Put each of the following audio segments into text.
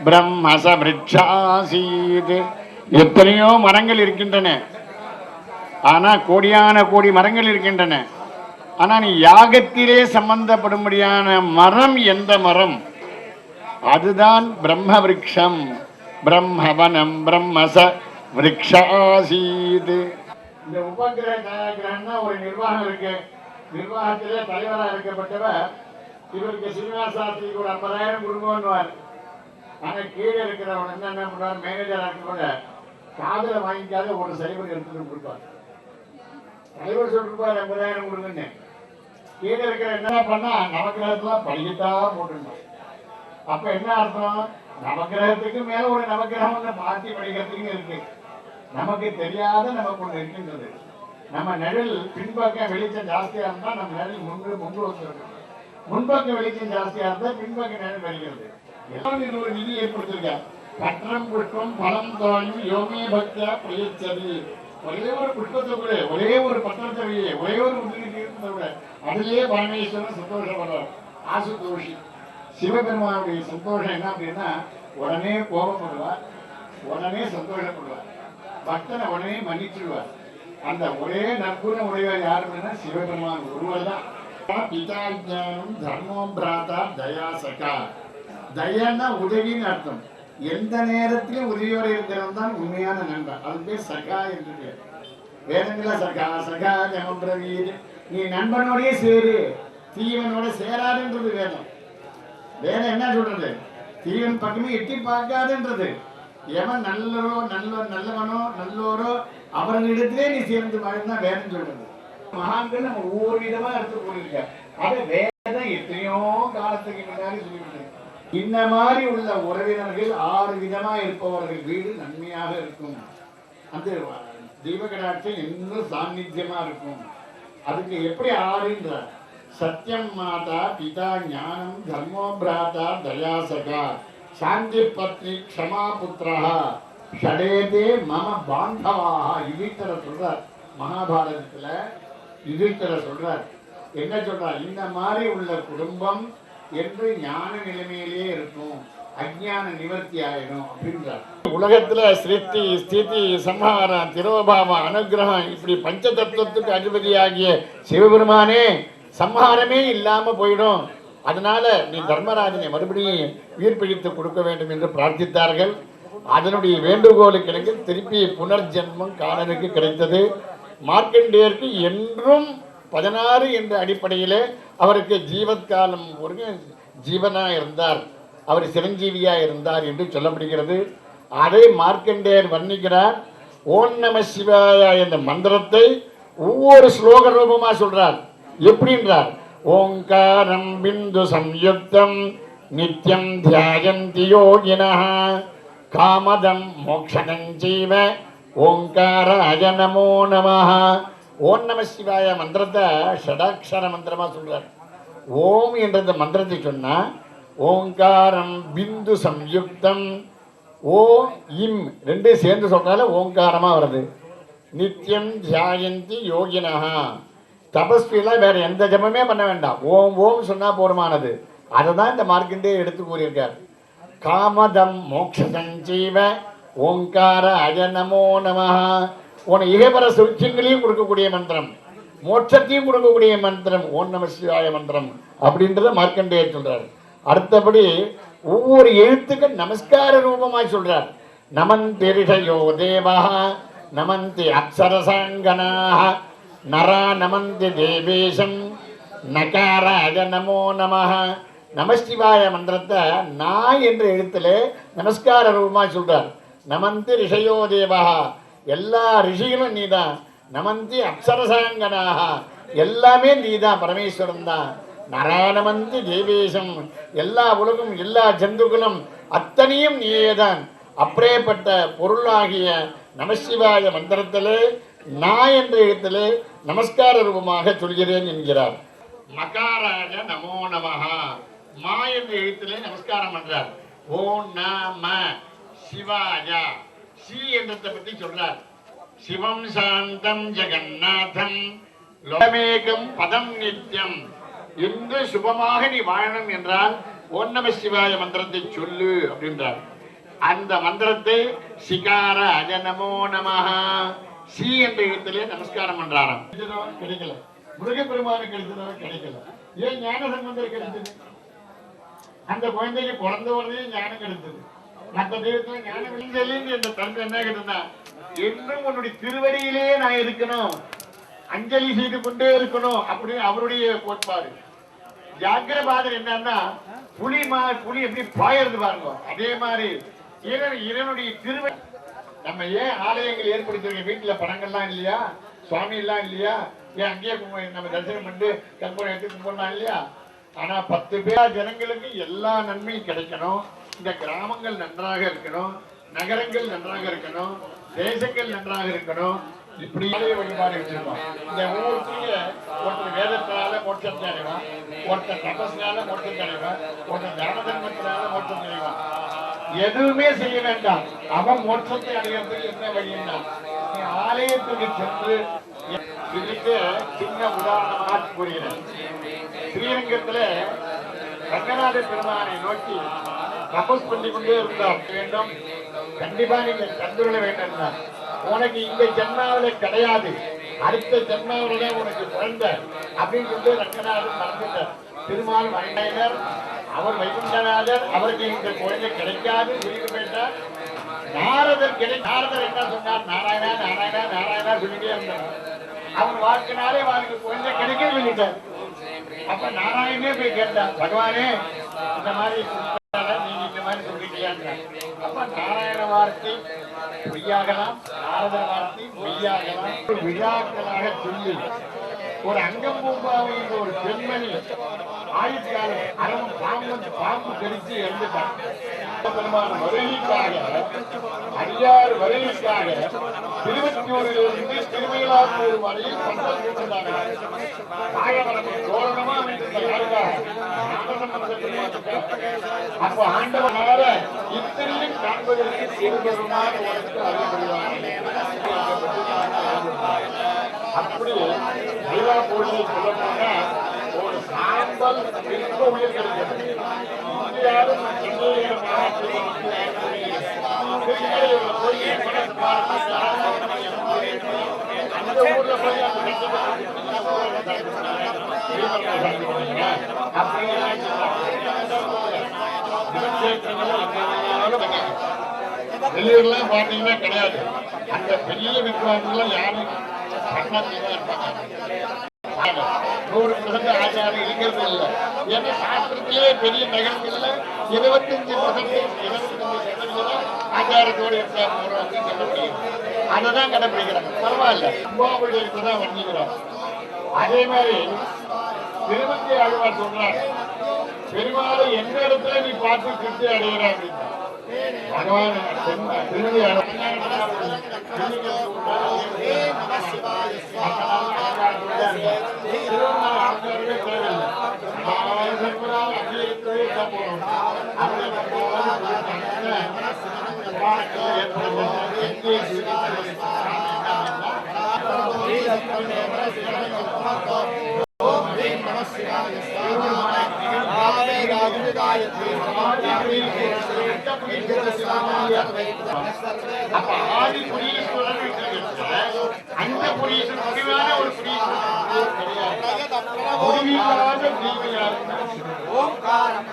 பிரம்மச விருட்சாசீத். எத்தனையோ மரங்கள் இருக்கின்றன, ஆனா கோடியான கோடி மரங்கள் இருக்கின்றன. ஆனா நீ யாகத்திலே சம்பந்தப்படும்படியான மரம் எந்த மரம்? அதுதான் பிரம்ம விருட்சம். பிரம்மவனம் பிரம்மச விருட்சாசீத். இந்த உபகிரகம்னா ஒரு நிர்வாகம் இருக்கு. நிர்வாகத்திலே தலைவராக இருக்கப்பட்டவர் இவருக்கு சீனிவாசாஸ்திரிக்கு ஒரு 50,000 கொடுங்கன்னுவார். ஆனா கீழே இருக்கிறவன் என்ன பண்ணுவார்? மேனேஜரா இருக்கக்கூட காதல வாங்கிக்காத ஒரு சைவர் எடுத்துட்டு கொடுப்பார். தலைவர் சொல்லிருப்பார் 50,000 கொடுங்கன்னு. கீழே இருக்கிற என்ன பண்ணா நவகிரகத்துல படிக்கட்டா போட்டுருந்தோம். அப்ப என்ன அர்த்தம்? நவகிரகத்துக்கு மேல ஒரு நவகிரகம் மாற்றி படிக்கிறதுக்கு இருக்கு. நமக்கு தெரியாத நமக்கு ஒண்ணு இருக்கின்றது. நம்ம நிழல் பின்பக்கம் வெளிச்சம் ஜாஸ்தியா இருந்தா நம்ம நிழல் முன்பு வச்சிருக்கோம். முன்பக்க வெளிச்சம் ஜாஸ்தியா இருந்தா பின்பக்க நிழல் வருகிறது. எல்லாரும் ஒரு விதி ஏற்படுத்திருக்கார். கற்றம் புஷ்பம் பலம் தாயும் யோமே பக்தியா பிரயச்சதி. ஒரே ஒரு புஷ்பத்தை கூட, ஒரே ஒரு பத்திரத்தை விட, ஒரே ஒரு முதிரை இருந்ததை விட அதிலேயே பரமேஸ்வரன் சந்தோஷப்படுறார். ஆசுதோஷி சிவபெருமானுடைய சந்தோஷம் என்ன அப்படின்னா, உடனே கோபப்படுவார், உடனே சந்தோஷப்படுவார், பக்தனை உடனே மன்னிச்சிடுவார். அந்த ஒரே நற்குணம் உடையவர் யாருன்னா சிவபெருமான் ஒருவர் தான். பிதா ஞானம் தர்மம் பிராதா தயா சகா. தயன்னா உதவின்னு அர்த்தம். எந்த நேரத்திலும் உதவியோட இருக்கிறவன் தான் உண்மையான நண்பன். அது பேர் சகா என்று பேர். வேதங்கள சகா சகா ஜெகம் பிரவீர். நீ நண்பனோடய சேரு, தீவனோட சேராதுன்றது வேதம். வேதம் என்ன சொல்றது? தீவன் பக்கமே எட்டி பார்க்காதுன்றது. எவன் நல்லவனோ நல்லோரோ அவர்களிடத்திலே நீ சேர்ந்து வாழ்ந்தான் வேதம் சொல்றது. மகான்கள் நம்ம ஒவ்வொரு விதமா எடுத்து போயிருக்க. அதை வேதம் எத்தனையோ காலத்துக்கு முன்னாடி சொல்லிவிட்டு, இந்த மாதிரி உள்ள உறவினர்கள் 6 விதமா இருப்பவர்கள் வீடு நன்மையாக இருக்கும். அந்த தெய்வகடாட்சம் இன்னும் சாநித்தியமா இருக்கும். அதுக்கு எப்படி 6ன்ற? சத்தியம் மாதா பிதா ஞானம் தர்மோ பிராதா தயாசகா சாந்தி பத்னி க்ஷமா புத்திரா ஷடேதே மம பாந்தவாக. யுதிஷ்டர சொல்றார் மகாபாரதத்துல. யுதிஷ்டர சொல்றார், என்ன சொல்றார்? இந்த மாதிரி உள்ள குடும்பம் என்று ஞான நிலைமையிலேயே இருக்கும், அஜ்ஞான நிவர்த்தி ஆயிடும் அப்படின்றார். உலகத்துல சிருஷ்டி ஸ்திதி சம்ஹாரம் திரோபாவம் அனுகிரகம் இப்படி பஞ்ச தத்துவத்துக்கு அதிபதியாகிய சிவபெருமானே சம்ஹாரமே இல்லாம போயிடும். அதனால நீ தர்மராஜனை மறுபடியும் உயிர்ப்பிடித்து கொடுக்க வேண்டும் என்று பிரார்த்தித்தார்கள். அதனுடைய வேண்டுகோளுக்கு திருப்பி புனர்ஜென்மம் காலனுக்கு கிடைத்தது. மார்க்கண்டேயருக்கு என்றும் 16 என்ற அடிப்படையிலே அவருக்கு ஜீவத்காலம் ஒரு ஜீவனா இருந்தார், அவர் சிரஞ்சீவியா இருந்தார் என்று சொல்லப்படுகிறது. அதை மார்க்கண்டேயர் வர்ணிக்கிறார். ஓம் நம சிவாய என்ற மந்திரத்தை ஒவ்வொரு ஸ்லோக ரூபமா சொல்றார். எப்படின்றார்? ஓங்காரம் பிந்து சம்யுக்தம் நித்யம் தியாயந்தி யோகினஹ காமதம் மோக்ஷதம் ஜீவ ஓங்காராய நமோ நமஹ. ஓம் நம சிவாய மந்திரத்தை ஷடாட்சர மந்திரமா சொல்றார். ஓம் என்ற மந்திரத்தை சொன்னா ஓங்காரம் பிந்து சம்யுக்தம், ஓ இம் ரெண்டு சேர்ந்து சொல்றால ஓங்காரமா வருது. நித்தியம் தியாயந்தி யோகினஹா. தபஸ்விலாம் வேற எந்த ஜபமே பண்ண வேண்டாம், ஓம் ஓம் சொன்னா போதுமானது. அதை தான் இந்த மார்க்கண்டே எடுத்து கூறியிருக்கார். காமதம் மோக்ஷசஞ்சீவ ஓங்கார அஜநமோ நமஹ. உன இகபர சுருட்சங்களையும் கொடுக்கக்கூடிய மந்திரம், மோட்சத்தையும் கொடுக்கக்கூடிய மந்திரம் ஓம் நம சிவாய மந்திரம் அப்படின்றத மார்க்கண்டேயர் சொல்றார். அடுத்தபடி ஒவ்வொரு எழுத்துக்கள் நமஸ்கார ரூபமாய் சொல்றார். நமந்தி ரிஷயோ தேவா நமந்தி அப்சரசாங்கனாக நரா நமந்தி தேவேசம் நகாராஜ நமோ நமஹ. நமசிவாய மந்திரத்தை நான் என்ற எழுத்துல நமஸ்கார ரூபமாய் சொல்றார். நமந்தி ரிஷயோ தேவா, எல்லா ரிஷிகளும் நீதான். நமந்தி அப்சரசாங்கனாக, எல்லாமே நீதான், பரமேஸ்வரன் தான். நரானமந்தி தேவேசம், எல்லா உலகம் எல்லா ஜந்துக்களும் அத்தனையும் நீயேதான். அப்படியேப்பட்ட பொருளாகிய நமசிவாய மந்திரத்திலே நான் என்ற எழுத்திலே நமஸ்கார ரூபமாக சொல்கிறேன் என்கிறார். மகாராஜ நமோ நமஹ. மா என்ற எழுத்திலே நமஸ்காரம் பண்றார். ஓம் நம சிவாய. சி என்றதை பற்றி சொல்றார். சிவம் சாந்தம் ஜெகநாதம் லோகமேகம் பதம் நித்யம். என்று சுபமாக நீ வாழணும் என்றால் ஓம் நம சிவாய மந்திரத்தை சொல்லு அப்படின்றார். அந்த மந்திரத்தை சிகார அஜனமோ நமஹ சி என்ற இடத்திலே நமஸ்காரம் பண்றாராம். கிடைக்கல, முருகப்பெருமானுக்கு கிடைச்சதோ கிடைக்கல. ஏன் ஞான சம்பந்தர் கிடைச்சது? அந்த குழந்தைக்கு பிறந்த உடனே ஞானம் கிடைச்சது. மற்ற தெய்வத்துல ஞானம் விழுந்தலின்னு என்ற தந்தை என்ன கேட்டா, என்றும் உன்னுடைய திருவடியிலே நான் இருக்கணும், அஞ்சலி செய்து கொண்டே இருக்கணும் அப்படின்னு அவருடைய கோட்பாடு. ஜாகிரபாதர் என்னன்னா, புலி எப்படி பாயறது பாருங்க, அதே மாதிரி இறைவனுடைய திருவடி. நம்ம ஏன் ஆலயங்கள் ஏற்படுத்திருக்க? வீட்டுல படங்கள்லாம் இல்லையா, சுவாமி எல்லாம் இல்லையா? ஏன் அங்கேயே நம்ம தரிசனம் பண்ணிட்டு கற்பூரம் எடுத்து கும்பிடலாம் இல்லையா? ஆனா 10 பேர் ஜனங்களுக்கு எல்லா நன்மையும் கிடைக்கணும், இந்த கிராமங்கள் நன்றாக இருக்கணும், நகரங்கள் நன்றாக இருக்கணும், தேசங்கள் நன்றாக இருக்கணும். இப்படி வழிபாடு வச்சிருக்கோம். இந்த ஊருக்கு ஒருத்தர் வேதத்தினால மோட்சத்தை அடைவான், ஒருத்தர் தபஸ்னால மோட்சத்தை அடைவான், ஒருத்தர் தான தர்மத்தினால மோட்சத்தை அடைவான். எதுவுமே செய்ய வேண்டாம், அவன் மோட்சத்தை அடைகிறதுக்கு என்ன வழின்னா, நீ ஆலயத்துக்கு சென்று. இதுக்கு சின்ன உதாரணமாக கூறுகிறேன். ஸ்ரீரங்கத்துல ரங்கநாத பெருமானை நோக்கி தபஸ் பண்ணி கொண்டே இருந்தார். வேண்டும், கண்டிப்பா நீங்க கண்டுகொள்ள வேண்டும். உனக்கு இந்த ஜென்மாவில கிடையாது, அடுத்த ஜென்மாவில உனக்கு பிறந்த அப்படின்னு சொல்லி ரங்கநாதன் மறந்துட்டார். திருமால் வைகுண்டர், அவர் வைகுண்டநாதர், அவருக்கு இந்த குழந்தை கிடைக்காது சொல்லிட்டு போயிட்டார். நாரதர் நாரதர் என்ன சொன்னார்? நாராயணா நாராயணா நாராயணா சொல்லிட்டே இருந்தார். அவன் வாக்குனாலே அவனுக்கு குழந்தை கிடைக்க சொல்லிட்டார். அப்ப நாராயணே போய் கேட்டார், பகவானே இந்த மாதிரி நீங்க இந்த மாதிரி சொல்லிட்டீங்க. அப்ப நாராயண வார்த்தை பொய்யாகலாம், நாரதர் வார்த்தை பொய்யாகலாம். விழாக்களாக சொல்லி ஒரு அங்கம்பூம்பாவை ஒரு பெண்மணி ஆயுட்காலம் பாம்பு கடிச்சு இறந்துட்டார். வருகைக்காக, அடியார் வருகைக்காக திருவற்றியூரிலிருந்து திருமயிலாப்பூர் வரையில் பந்தல் போட்டிருந்தாங்க. தோரணமா அப்ப ஆண்டவனால இத்தனையும் காண்பதற்கு சிறுபெருமான் அப்படி மயிலாப்பூரில் சொல்ல போனா ஒரு சாம்பல் ரொம்ப உயிர் கிடைக்கிறது. இந்தியாவில் அந்த ஊர்ல போய் வெளியூர்லாம் பாத்தீங்கன்னா கிடையாது. அந்த பெரிய வித்வான்கள் யாரும் 100% ஆச்சாரம் இருக்கிறது இல்லை. ஏன்னா சாஸ்திரத்திலே பெரிய நகரங்கள்ல 25% ஆச்சாரத்தோடு இருக்காங்க. அதைதான் கடைபிடிக்கிறாங்க. பரவாயில்ல, தான் வண்டிக்கிறோம். அதே மாதிரி திருமங்கை ஆழ்வார் சொல்றார், பெருமாளை எந்த இடத்துல நீ பார்த்து திருப்தி அடைகிற அப்படின்னா பகவான் திருமங்கை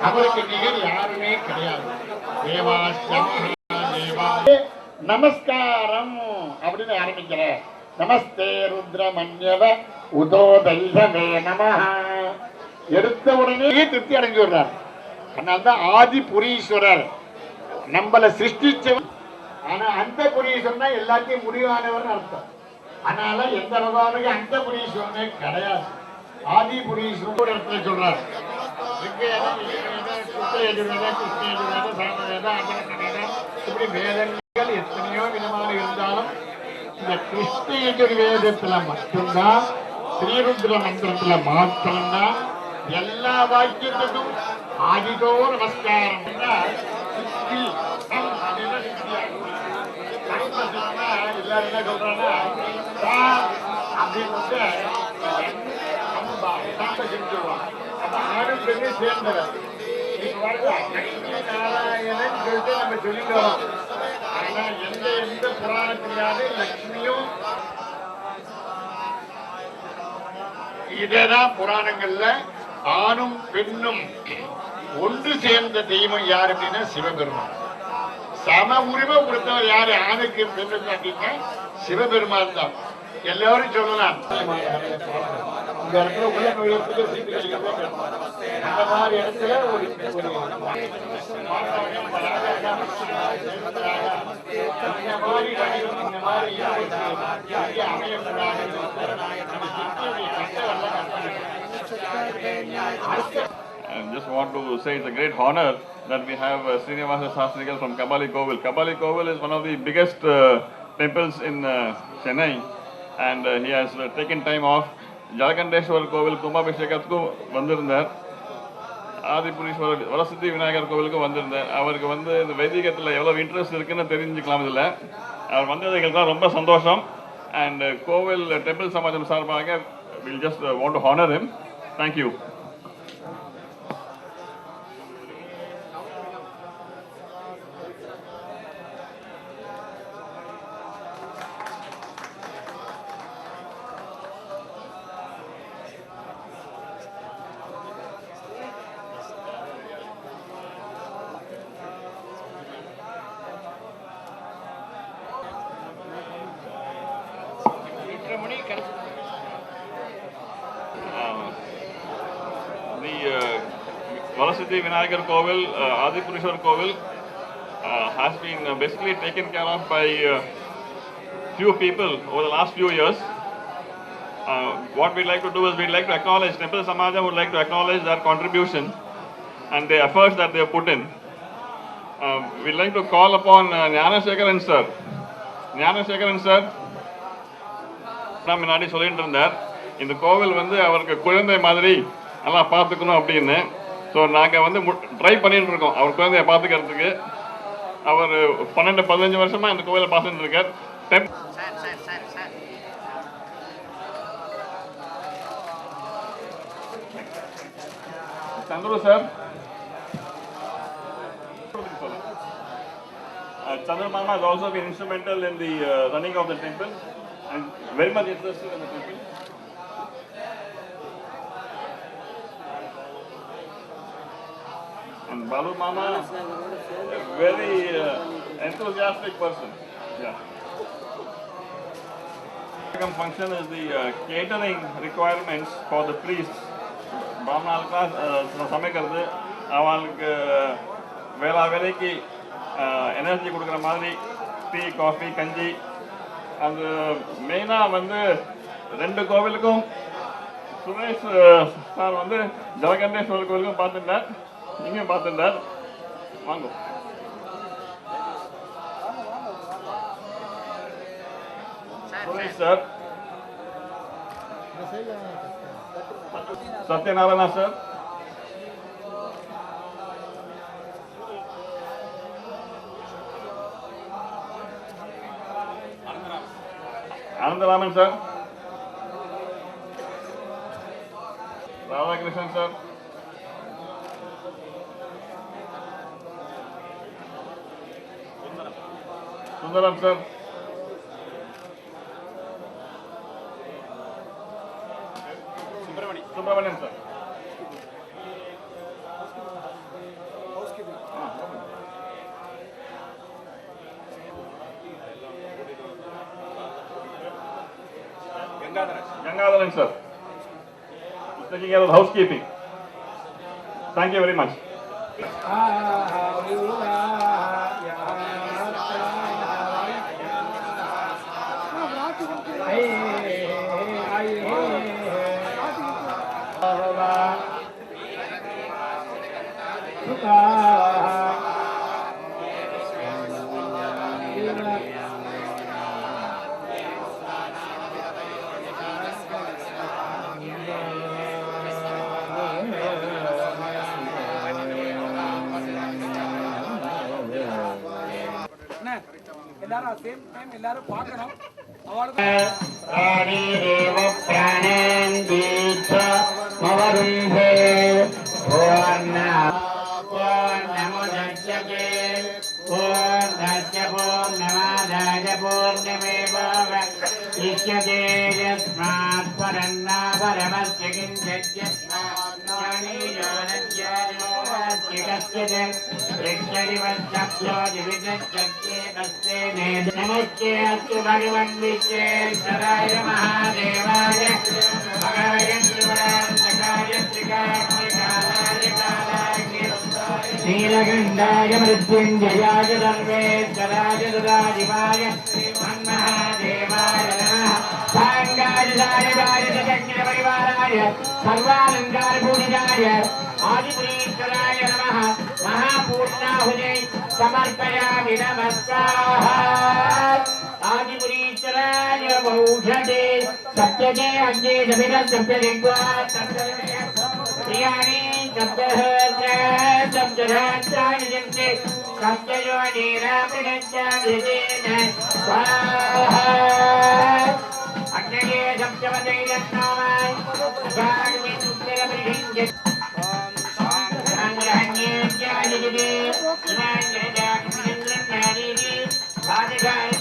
அவருக்கு நிகர் யாருமே கிடையாது. நமஸ்காரம் அப்படின்னு ஆரம்பிக்கிற. நமஸ்தே ருத்ரமன்யவ உதோ தெய்வமே நமஹ. எடுத்த உடனே திருப்தி அடைஞ்சு விடுறார். அதனால்தான் ஆதி புரீஸ்வரர் நம்மள சிருஷ்டிச்சவர். ஆனா அந்த புரீஸ்வரனா எல்லாத்தையும் முடிவானவர் அர்த்தம். அதனால எந்த பகவானுக்கு அந்த புரீஸ்வரனே கிடையாது. ஆதி புரீஸ்வரன் ஒரு இடத்துல சொல்றார். இப்படி வேதங்கள் எத்தனையோ விதமாக இருந்தாலும் இந்த கிருஷ்ண யஜுர்வேதத்துல மட்டும்தான், ஸ்ரீருத்ர மந்திரத்துல மாத்திரம்தான் எல்லா வாக்கியத்துக்கும் ஆதிதோ நமஸ்காரம். எல்லாரும் என்ன சொல்றாங்கன்னா அப்படின்னு செஞ்சுருவாங்க. அப்ப ஆணும் பெண்ணு சேர்ந்தவர். இப்ப வர நாராயணன் சொல்லிட்டு நம்ம சொல்லிக்கிறோம். ஆனா எந்த புராணத்திலாவது லட்சுமியும் இதேதான் புராணங்கள்ல ஆணும் பெண்ணும் ஒன்று சேர்ந்த தெய்வம் யார் அப்படின்னா சிவபெருமான். சம உரிமை கொடுத்தவர் யாரு ஆணுக்கு பெண்ணுக்கு அப்படின்னா சிவபெருமான் தான். எல்லாரும் சொல்லலாம் இந்த இடத்துல உள்ள நோயத்துக்கு அந்த மாதிரி இடத்துல ஒரு I just want to say it's a great honor that we have Srinivasa Sastrigal from Kabali Kovil. Kabali Kovil is one of the biggest temples in Chennai, and he has taken time off. Jalakandeshwar Kovil Kumbhabhishekatku vandirundar. Adipureeswarar Varasiddhi Vinayagar கோவிலுக்கு வந்திருந்தார். அவருக்கு வந்து இந்த வைதிகத்தில் எவ்வளோ interest இருக்குன்னு தெரிஞ்சுக்கலாம். இதில் அவர் வந்தது எங்களுக்கு தான் ரொம்ப சந்தோஷம். அண்ட் கோவில் டெம்பிள் சமாஜம் சார்பாக will just want to honour him. Thank you. Varasiddhi Vinayagar Kovil, Adipurishwar Kovil has been basically taken care of by few people over the last few years. What we'd like to do is we'd like to acknowledge, Temple Samajam would like to acknowledge their contribution and the efforts that they have put in. We'd like to call upon Gnanasekaran sir. Gnanasekaran sir, நான் முன்னாடி சொல்லிட்டு இருந்தார், இந்த கோவில் வந்து அவருக்கு குழந்தை மாதிரி நல்லா பார்த்துக்கணும் அப்படின்னு. ஸோ நாங்கள் வந்து ட்ரை பண்ணிட்டு இருக்கோம் அவர் குழந்தைய பார்த்துக்கிறதுக்கு. அவர் 12-15 வருஷமாக இந்த கோவிலை பார்த்துட்டு இருக்கார். Chandru sir. Chandru Mama has also been instrumental in the running of the temple and very much interested in the temple. And Balu Mama, a very enthusiastic person. Yeah. The second function is the catering requirements for the priests. Brahmanalukku சமைக்கிறது, அவங்களுக்கு வேலைக்கு energy கொடுக்குற மாதிரி tea, coffee, கஞ்சி. அது மெயினாக வந்து 2 கோவிலுக்கும் சுரேஷ் சார் வந்து ஜலகண்டேஸ்வரர் கோவிலுக்கும் பார்த்துட்டார், இங்கேயும் பார்த்துட்டார். வாங்க Suresh sir, Satyanarayana sir, Anandaraman sir, Radhakrishnan sir, Sundaram sir, Subramanian sir, Gangadharan sir, is taking care of housekeeping. Thank you very much. எல்லாரும் சேம் டைம் எல்லாரும் பார்க்கணும். அவளுக்கு ராணி தேவ பிராணன் தீட்ச மவரும்பே ஓ நமோ पूर्णस्य पूर्णमादाय पूर्णमेवावशिष्यते यस्मात् परन्न परमस्य किञ्चिज्ञानीयो न ज्ञानोऽस्ति कस्यचित् नमस्ते अस्तु भगवन् विश्वेश्वराय महादेवाय भगवते त्रिपुरान्तकाय त्रिकाग्निकालाय कालाग्नि नीलकण्ठाय मृत्युञ्जयाय सर्वेश्वराय दुरादिवाय महादेवाय नमः साङ्गाय सायवाय चक्रपरिवाराय सर्वालङ्कारपूजिताय आदिपुरीश्वराय नमः महापूर्णाहुते समर्पयामि नमस्कार आदिपुरीश्वराय बहुषते सप्तके अग्ने जमिनं सप्तलिङ्गा प्रियाणि सप्तहस्र सप्तधात्राणि जन्ते सप्तयोनिरामृणश्चाभिधेन स्वाहा अग्नये सप्तमदैरन्नामाय गाढमिन्दुत्तरमृहिञ्ज Bye.